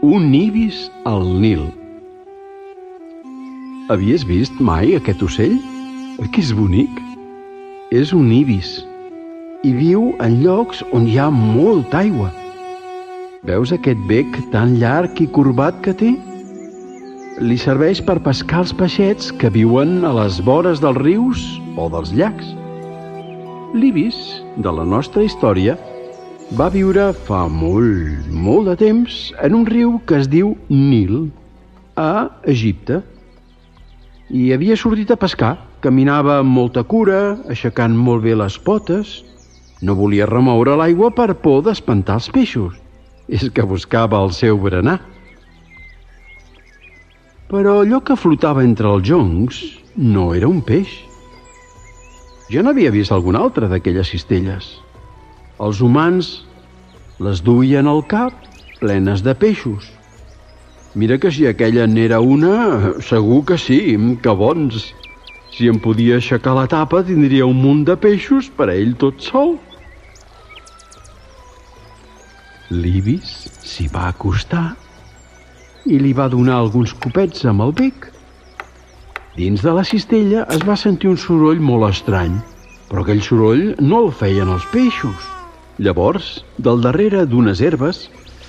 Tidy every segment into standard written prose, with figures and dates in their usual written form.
Un ibis al Nil. Havies vist mai aquest ocell? Que és bonic. És un ibis i viu en llocs on hi ha molta aigua. Veus aquest bec tan llarg i corbat que té? Li serveix per pescar els peixets que viuen a les vores dels rius o dels llacs. L'ibis de la nostra història va viure fa molt de temps en un riu que es diu Nil, a Egipte. I havia sortit a pescar. Caminava amb molta cura, aixecant molt bé les potes. No volia remoure l'aigua per por d'espantar els peixos. És que buscava el seu berenar. Però allò que flotava entre els joncs no era un peix. Jo n'havia vist algun altre d'aquelles cistelles. Els humans les duien al cap plenes de peixos. Mira que si aquella n'era una, segur que sí, que bons. Si em podia aixecar la tapa, tindria un munt de peixos per a ell tot sol. L'ibis s'hi va acostar i li va donar alguns copets amb el bec. Dins de la cistella es va sentir un soroll molt estrany, però aquell soroll no el feien els peixos. Llavors, del darrere d'unes herbes,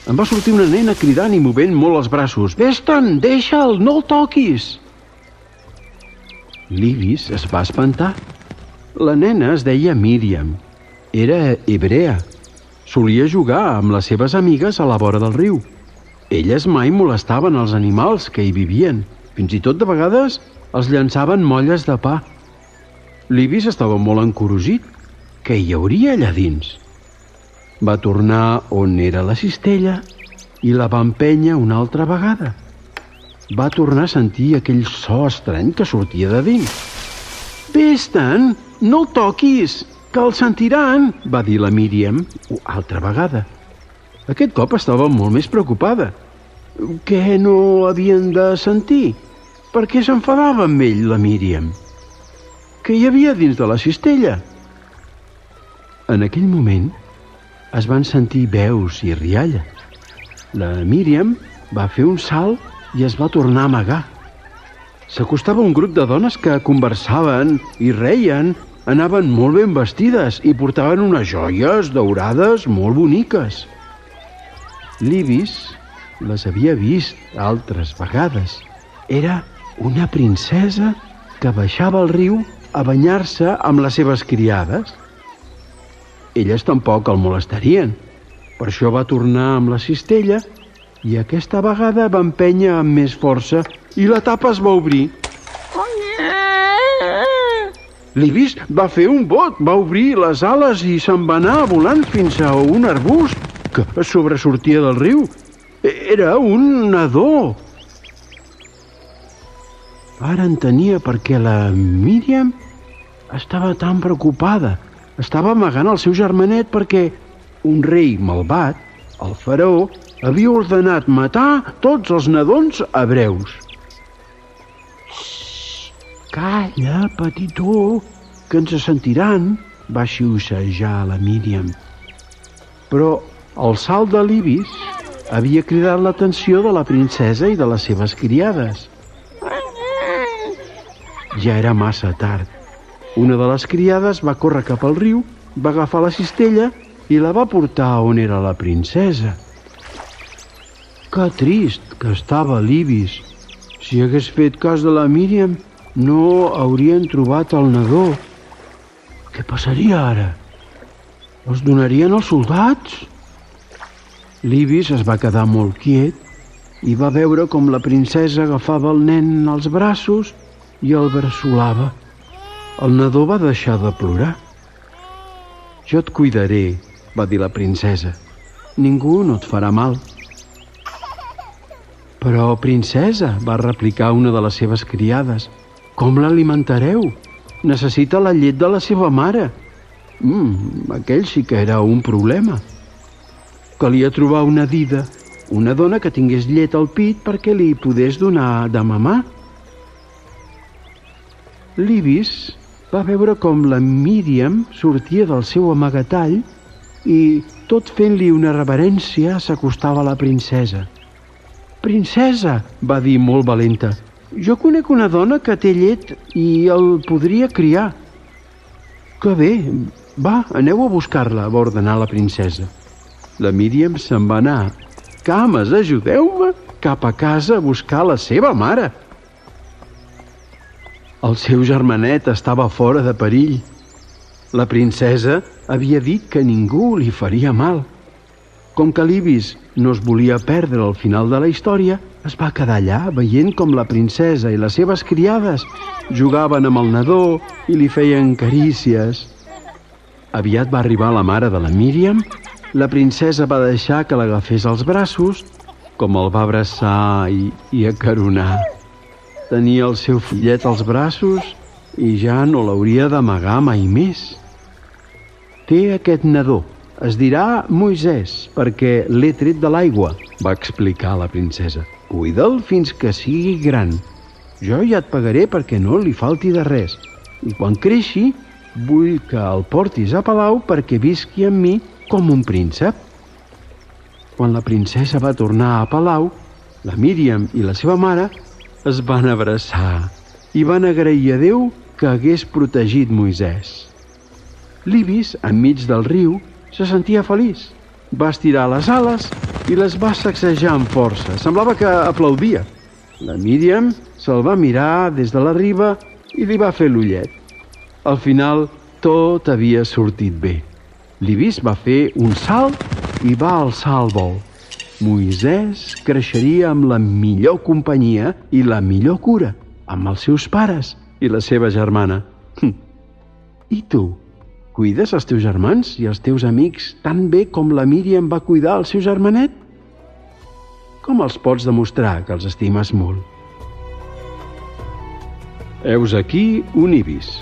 em va sortir una nena cridant i movent molt els braços. «Vés-te'n, deixa'l, no el toquis!» L'ibis es va espantar. La nena es deia Míriam. Era hebrea. Solia jugar amb les seves amigues a la vora del riu. Elles mai molestaven els animals que hi vivien. Fins i tot de vegades els llançaven molles de pa. L'ibis estava molt encorosit. Què hi hauria allà dins? Va tornar on era la cistella i la va empènyer una altra vegada. Va tornar a sentir aquell so estrany que sortia de dins. «Vés-te'n, no el toquis, que el sentiran», va dir la Míriam altra vegada. Aquest cop estava molt més preocupada. Què no havien de sentir? Per què s'enfadava amb ell, la Míriam? Què hi havia dins de la cistella? En aquell moment es van sentir veus i rialla. La Míriam va fer un salt i es va tornar a amagar. S'acostava un grup de dones que conversaven i reien, anaven molt ben vestides i portaven unes joies daurades molt boniques. L'ibis les havia vist altres vegades. Era una princesa que baixava al riu a banyar-se amb les seves criades. Elles tampoc el molestarien. Per això va tornar amb la cistella i aquesta vegada va empènyer amb més força i la tapa es va obrir. L'ibis va fer un bot, va obrir les ales i se'n va anar volant fins a un arbust que sobresortia del riu. Era un nadó. Ara entenia per què la Míriam estava tan preocupada. Estava amagant el seu germanet perquè un rei malvat, el faraó, havia ordenat matar tots els nadons hebreus. «Calla, petitó, que ens sentiran», va xiuxejar la Míriam. Però el salt de l'ibis havia cridat l'atenció de la princesa i de les seves criades. Ja era massa tard. Una de les criades va córrer cap al riu, va agafar la cistella i la va portar on era la princesa. Que trist que estava l'ibis. Si hagués fet cas de la Míriam, no haurien trobat el nadó. Què passaria ara? Els donarien als soldats? L'ibis es va quedar molt quiet i va veure com la princesa agafava el nen als braços i el bressolava. El nadó va deixar de plorar. «Jo et cuidaré», va dir la princesa. «Ningú no et farà mal». «Però, princesa», va replicar una de les seves criades, «com l'alimentareu? Necessita la llet de la seva mare». Aquell sí que era un problema. Calia trobar una dida, una dona que tingués llet al pit perquè li podés donar de mamar. L'ibis va veure com la Míriam sortia del seu amagatall i, tot fent-li una reverència, s'acostava a la princesa. Princesa, va dir molt valenta, jo conec una dona que té llet i el podria criar. Que bé, va, aneu a buscar-la, va ordenar la princesa. La Míriam se'n va anar. Cames, ajudeu-me, cap a casa a buscar la seva mare. El seu germanet estava fora de perill. La princesa havia dit que ningú li faria mal. Com que l'Ibis no es volia perdre al final de la història, es va quedar allà veient com la princesa i les seves criades jugaven amb el nadó i li feien carícies. Aviat va arribar la mare de la Míriam. La princesa va deixar que l'agafés als braços, com el va abraçar i acaronar. Tenia el seu fillet als braços i ja no l'hauria d'amagar mai més. Té aquest nadó. Es dirà Moisès, perquè l'he tret de l'aigua, va explicar la princesa. Cuida'l fins que sigui gran. Jo ja et pagaré perquè no li falti de res. I quan creixi, vull que el portis a palau perquè visqui amb mi com un príncep. Quan la princesa va tornar a palau, la Míriam i la seva mare es van abraçar i van agrair a Déu que hagués protegit Moisès. L'Ibis, enmig del riu, se sentia feliç. Va estirar les ales i les va sacsejar amb força. Semblava que aplaudia. La Míriam se'l va mirar des de la riba i li va fer l'ullet. Al final, tot havia sortit bé. L'Ibis va fer un salt i va alçar el vol. Moisès creixeria amb la millor companyia i la millor cura, amb els seus pares i la seva germana. I tu? Cuides els teus germans i els teus amics tan bé com la Míriam va cuidar el seu germanet? Com els pots demostrar que els estimes molt? Heus aquí un ibis,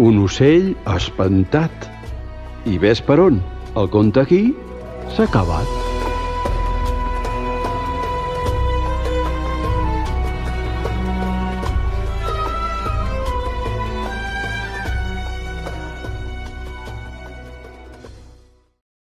un ocell espantat. I ves per on? El conte aquí s'ha acabat.